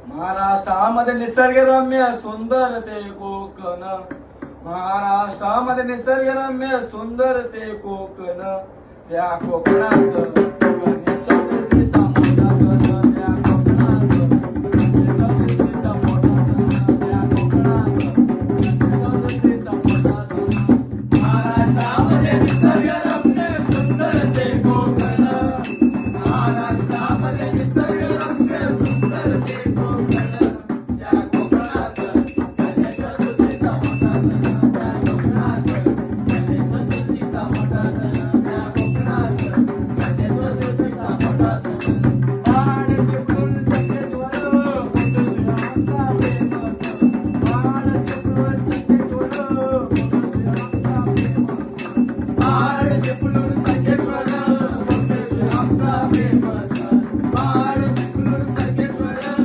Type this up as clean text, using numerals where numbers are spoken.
महाराष्ट्रामध्ये निसर्गरम्य सुंदर ते कोकण, महाराष्ट्रामध्ये निसर्गरम्य सुंदर ते कोकण, त्या कोकणात गणेश चतुर्थीचा मोठा सण, त्या कोकणात गणेश चतुर्थीचा मोठा सण, त्या कोकणात गणेश चतुर्थीचा मोठा सण. महाराष्ट्रामध्ये निसर्गरम्य सुंदर ते कोकण, महाराष्ट्रामध्ये निसर्गरम्य सुंदर ते कोकण, त्या कोकणात गणेश चतुर्थीचा मोठा सण, त्या कोकणात गणेश चतुर्थीचा मोठा सण, त्या कोकणात गणेश चतुर्थीचा मोठा सण. वाड्याचे फुल सफेद वर फुटले आकाश,